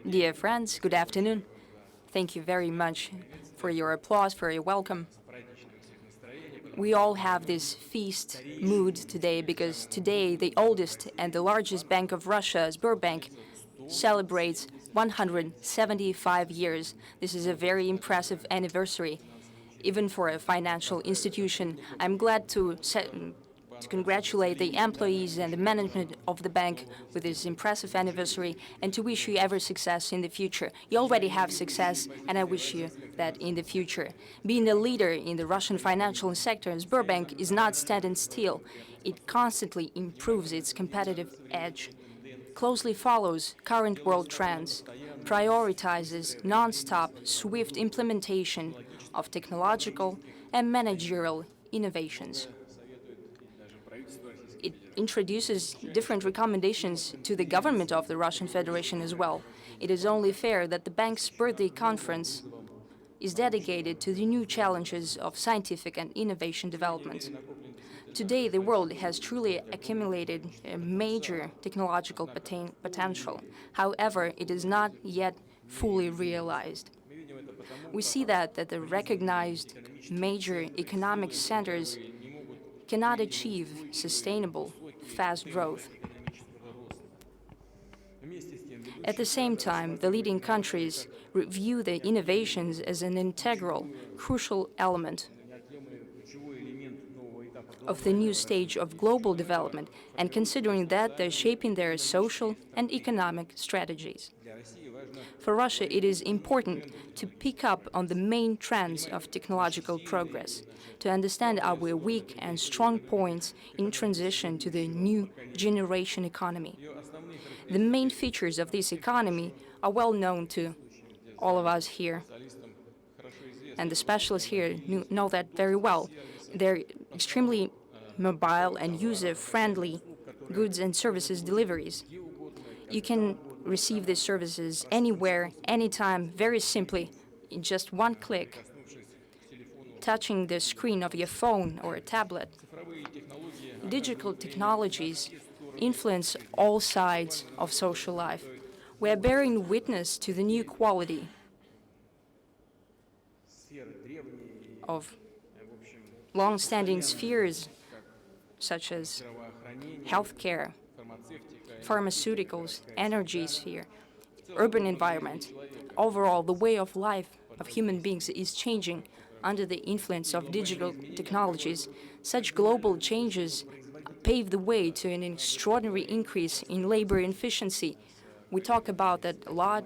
Dear friends, good afternoon. Thank you very much for your applause, for your welcome. We all have this feast mood today because today the oldest and the largest bank of Russia, Sberbank, celebrates 175 years. This is a very impressive anniversary, even for a financial institution. I'm glad to congratulate the employees and the management of the bank with this impressive anniversary and to wish you every success in the future. You already have success, and I wish you that in the future. Being a leader in the Russian financial sector, Sberbank is not standing still. It constantly improves its competitive edge, closely follows current world trends, prioritizes non-stop, swift implementation of technological and managerial innovations. It introduces different recommendations to the government of the Russian Federation as well. It is only fair that the bank's birthday conference is dedicated to the new challenges of scientific and innovation development. Today, the world has truly accumulated a major technological potential. However, it is not yet fully realized. We see that the recognized major economic centers cannot achieve sustainable, fast growth. At the same time, the leading countries view the innovations as an integral, crucial element of the new stage of global development, and considering that, they're shaping their social and economic strategies. For Russia, it is important to pick up on the main trends of technological progress, to understand our weak and strong points in transition to the new generation economy. The main features of this economy are well known to all of us here, and the specialists here know that very well. They're extremely mobile and user-friendly goods and services deliveries. You can receive these services anywhere, anytime, very simply, in just one click, touching the screen of your phone or a tablet. Digital technologies influence all sides of social life. We are bearing witness to the new quality of long-standing spheres such as healthcare, pharmaceuticals, energy sphere, urban environment. Overall, the way of life of human beings is changing under the influence of digital technologies. Such global changes pave the way to an extraordinary increase in labor efficiency. We talk about that a lot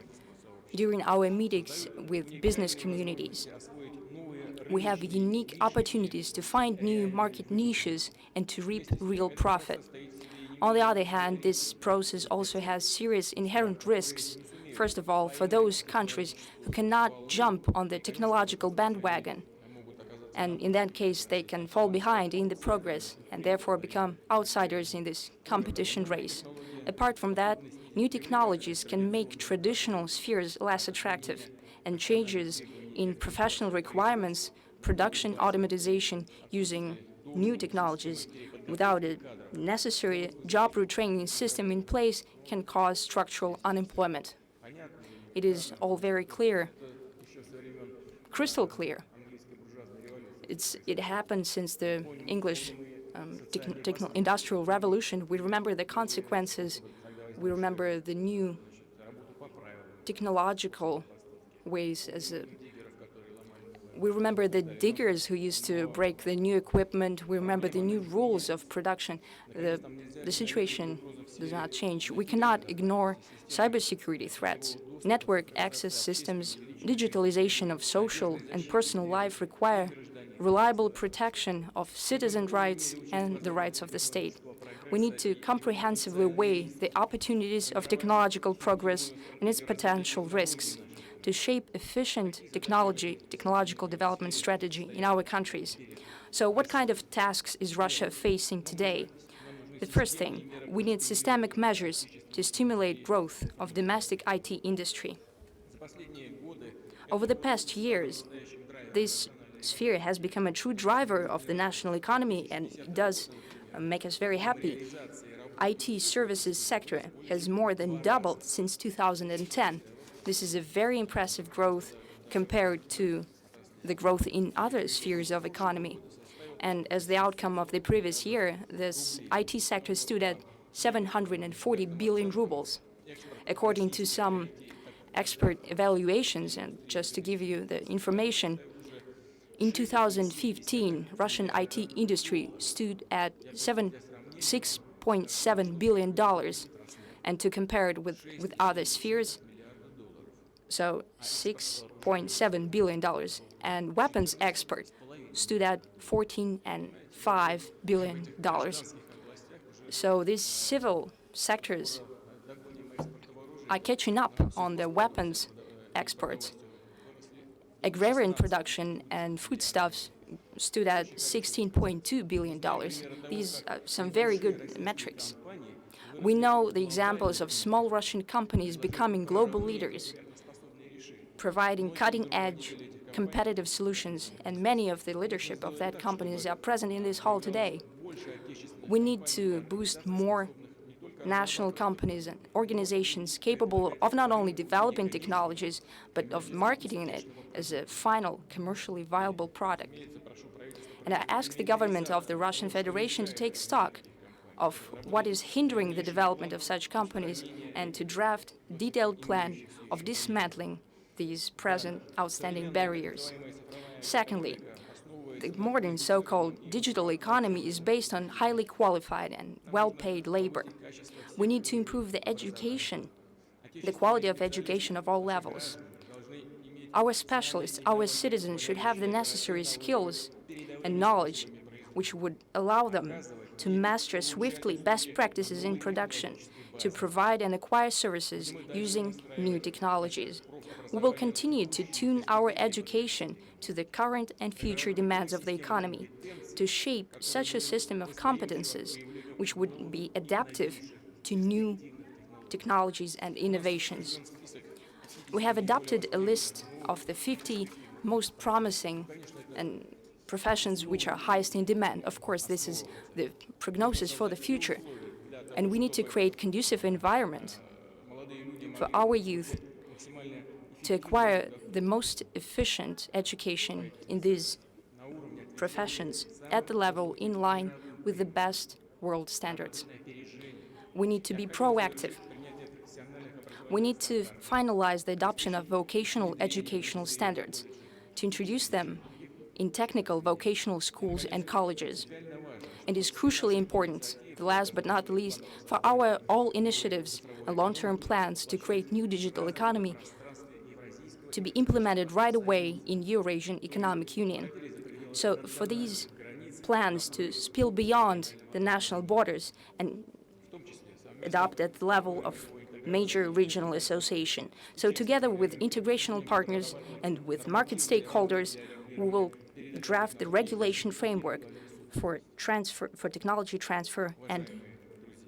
during our meetings with business communities. We have unique opportunities to find new market niches and to reap real profit. On the other hand, this process also has serious inherent risks. First of all, for those countries who cannot jump on the technological bandwagon, and in that case, they can fall behind in the progress and therefore become outsiders in this competition race. Apart from that, new technologies can make traditional spheres less attractive, and changes in professional requirements, production automatization using new technologies without a necessary job retraining system in place can cause structural unemployment. It is all very clear, crystal clear. It happened since the English industrial revolution. We remember the consequences. We remember the new technological ways we remember the diggers who used to break the new equipment. We remember the new rules of production. The situation does not change. We cannot ignore cybersecurity threats. Network access systems, digitalization of social and personal life require reliable protection of citizen rights and the rights of the state. We need to comprehensively weigh the opportunities of technological progress and its potential risks to shape efficient technological development strategy in our countries. So what kind of tasks is Russia facing today? The first thing, we need systemic measures to stimulate growth of domestic IT industry. Over the past years, this sphere has become a true driver of the national economy and it does make us very happy. IT services sector has more than doubled since 2010. This is a very impressive growth compared to the growth in other spheres of economy. And as the outcome of the previous year, this IT sector stood at 740 billion rubles. According to some expert evaluations, and just to give you the information, in 2015, Russian IT industry stood at $6.7 billion. And to compare it with other spheres, so $6.7 billion. And weapons export stood at $14.5 billion. So these civil sectors are catching up on the weapons exports. Agrarian production and foodstuffs stood at $16.2 billion. These are some very good metrics. We know the examples of small Russian companies becoming global leaders, providing cutting-edge competitive solutions, and many of the leadership of that companies are present in this hall today. We need to boost more national companies and organizations capable of not only developing technologies, but of marketing it as a final commercially viable product. And I ask the government of the Russian Federation to take stock of what is hindering the development of such companies and to draft a detailed plan of dismantling these present outstanding barriers. Secondly, the modern so-called digital economy is based on highly qualified and well-paid labor. We need to improve the education, the quality of education of all levels. Our specialists, our citizens should have the necessary skills and knowledge which would allow them to master swiftly best practices in production, to provide and acquire services using new technologies. We will continue to tune our education to the current and future demands of the economy, to shape such a system of competences which would be adaptive to new technologies and innovations. We have adopted a list of the 50 most promising and professions which are highest in demand. Of course, this is the prognosis for the future, and we need to create conducive environment for our youth to acquire the most efficient education in these professions at the level in line with the best world standards. We need to be proactive. We need to finalize the adoption of vocational educational standards, to introduce them in technical vocational schools and colleges. It is crucially important, the last but not the least, for our all initiatives and long-term plans to create new digital economy to be implemented right away in Eurasian Economic Union. So for these plans to spill beyond the national borders and adopt at the level of major regional association. So together with integrational partners and with market stakeholders, we will draft the regulation framework for technology transfer and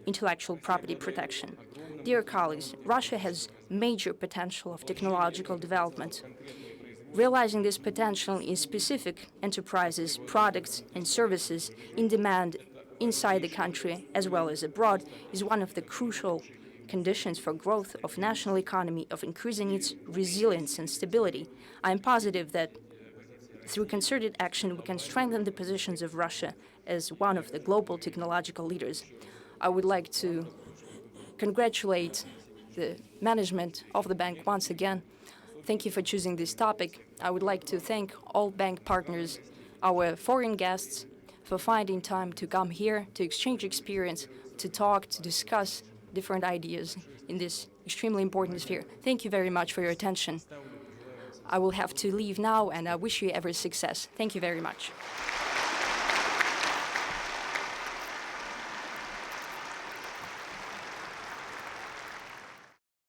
intellectual property protection. Dear colleagues, Russia has major potential of technological development. Realizing this potential in specific enterprises, products, and services in demand inside the country as well as abroad is one of the crucial conditions for growth of national economy, of increasing its resilience and stability. I am positive that through concerted action, we can strengthen the positions of Russia as one of the global technological leaders. I would like to congratulate the management of the bank once again. Thank you for choosing this topic. I would like to thank all bank partners, our foreign guests, for finding time to come here, to exchange experience, to talk, to discuss different ideas in this extremely important sphere. Thank you very much for your attention. I will have to leave now, and I wish you every success. Thank you very much.